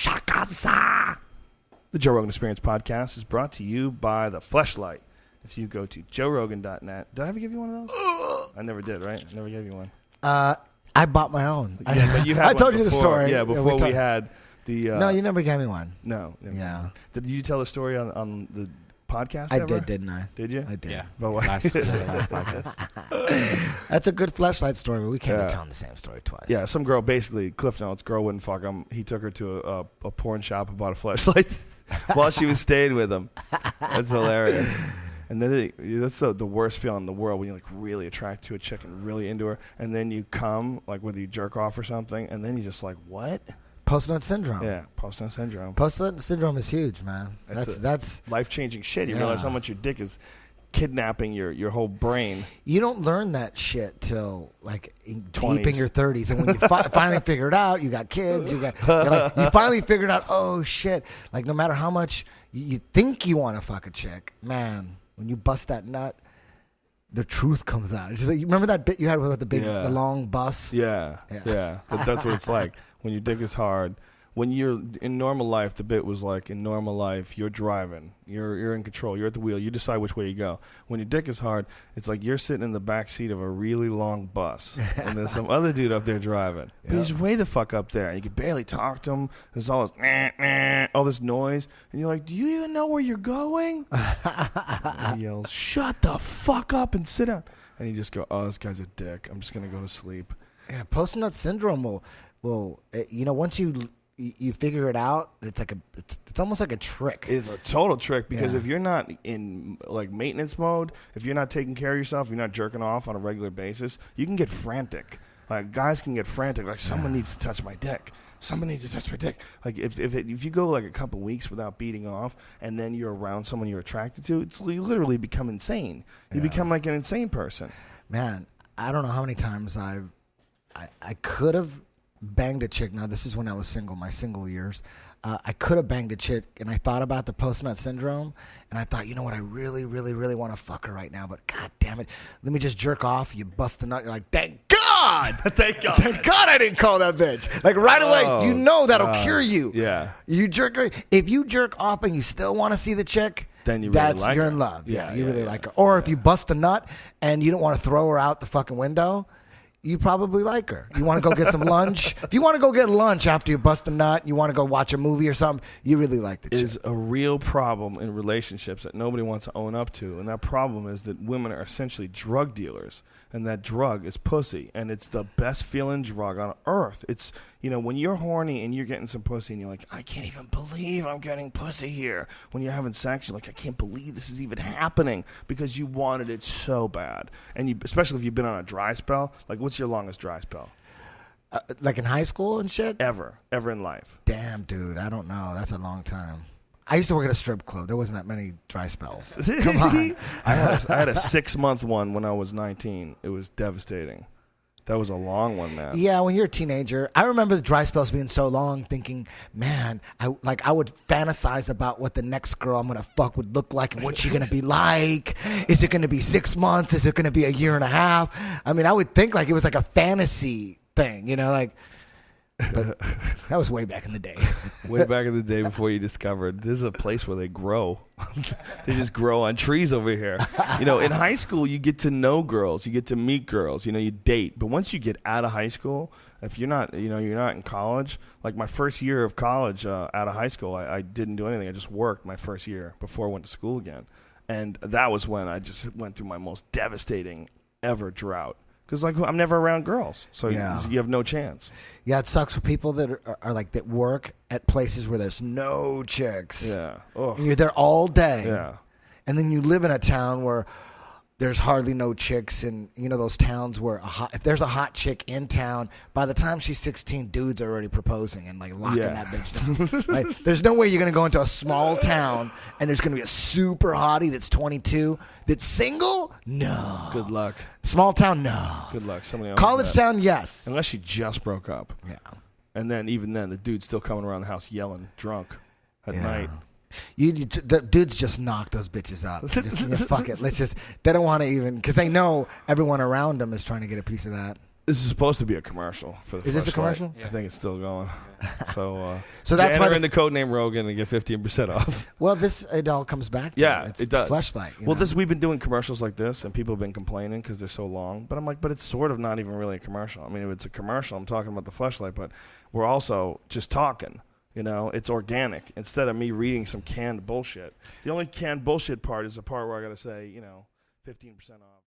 Shakaza. The Joe Rogan Experience podcast is brought to you by the Fleshlight. If you go to joerogan.net. Did I ever give you one of those? I never did, right? I never gave you one. I bought my own. Yeah, but you had I told you the story. Yeah, before we had the... no, you never gave me one. No. Yeah. Did you tell the story on the podcast I ever? did, didn't I? Did you? I did. Yeah. But what? Last podcast. That's a good flashlight story, but we can't be telling the same story twice. Yeah, some girl, basically, Cliff Notes, girl wouldn't fuck him. He took her to a porn shop and bought a flashlight while she was staying with him. That's hilarious. And then that's the worst feeling in the world when you're like really attracted to a chick and really into her, and then you come, like whether you jerk off or something, and then you're just like, what? Post-nut syndrome. Yeah, post-nut syndrome. Post-nut syndrome is huge, man. That's life-changing shit. You realize how much your dick is kidnapping your whole brain. You don't learn that shit till like deep 20s. in your 30s, and when you finally figure it out, you got kids, you finally figured out, oh shit, like no matter how much you think you want to fuck a chick, man, when you bust that nut, the truth comes out. It's just like, you remember that bit you had with the long bus? Yeah. That's what it's like when your dick is hard. When you're in normal life, the bit was like, in normal life, you're driving. You're in control. You're at the wheel. You decide which way you go. When your dick is hard, it's like you're sitting in the back seat of a really long bus, and there's some other dude up there driving. But he's way the fuck up there, and you can barely talk to him. There's all this, all this noise, and you're like, do you even know where you're going? And he yells, shut the fuck up and sit down. And you just go, oh, this guy's a dick. I'm just going to go to sleep. Yeah, post-nut syndrome will once you figure it out, it's like it's almost like a trick. It's a total trick because if you're not in like maintenance mode, if you're not taking care of yourself, you're not jerking off on a regular basis, you can get frantic. Like guys can get frantic. Like someone needs to touch my dick. Someone needs to touch my dick. Like if you go like a couple weeks without beating off, and then you're around someone you're attracted to, you literally become insane. You become like an insane person. Man, I don't know how many times I could have banged a chick. Now, this is when I was single, my single years. I could have banged a chick, and I thought about the post-nut syndrome, and I thought, you know what, I really, really, really want to fuck her right now, but god damn it, let me just jerk off. You bust a nut, you're like, thank God! Thank God. Thank God I didn't call that bitch. Like right away, you know that'll cure you. Yeah. If you jerk off and you still want to see the chick, then you're in love. Yeah, you really like her. Or if you bust a nut and you don't want to throw her out the fucking window, you probably like her. You want to go get some lunch? If you want to go get lunch after you bust a nut, you want to go watch a movie or something, you really like the chick. Is a real problem in relationships that nobody wants to own up to. And that problem is that women are essentially drug dealers. And that drug is pussy. And it's the best feeling drug on earth. It's, when you're horny and you're getting some pussy and you're like, I can't even believe I'm getting pussy here. When you're having sex, you're like, I can't believe this is even happening because you wanted it so bad. And especially if you've been on a dry spell. Like, what's your longest dry spell? Like in high school and shit? Ever in life. Damn, dude, I don't know. That's a long time. I used to work at a strip club. There wasn't that many dry spells. Come on. I had a 6-month one when I was 19. It was devastating. That was a long one, man. Yeah, when you're a teenager, I remember the dry spells being so long, thinking, man, I would fantasize about what the next girl I'm gonna fuck would look like and what she's gonna be like. Is it gonna be 6 months? Is it gonna be a year and a half? I mean, I would think like it was like a fantasy thing, But that was way back in the day. Way back in the day before you discovered this is a place where they grow. They just grow on trees over here. In high school, you get to know girls. You get to meet girls. You date. But once you get out of high school, if you're not, you're not in college. Like my first year of college out of high school, I didn't do anything. I just worked my first year before I went to school again. And that was when I just went through my most devastating ever drought. Because I'm never around girls, so you have no chance. Yeah, it sucks for people that are like that work at places where there's no chicks. Yeah, and you're there all day. Yeah, and then you live in a town where there's hardly no chicks, and those towns where if there's a hot chick in town, by the time she's 16, dudes are already proposing and like locking that bitch down. Like, there's no way you're gonna go into a small town and there's gonna be a super hottie that's 22 that's single. No. Good luck. Small town, no. Good luck. Somebody else. College town, yes. Unless she just broke up. Yeah. And then even then, the dude's still coming around the house yelling, drunk at night. The dudes just knock those bitches up. Fuck it. They don't want to even, because they know everyone around them is trying to get a piece of that. This is supposed to be a commercial for the Is this a Fleshlight. commercial? I think it's still going. So that's why enter in the code name Rogan and get 15% off. Well, it all comes back to Yeah, it's it does. Fleshlight. Well, we've been doing commercials like this, and people have been complaining because they're so long. But I'm like, but it's sort of not even really a commercial. I mean, if it's a commercial, I'm talking about the Fleshlight, but we're also just talking. You know, it's organic instead of me reading some canned bullshit. The only canned bullshit part is the part where I got to say, 15% off.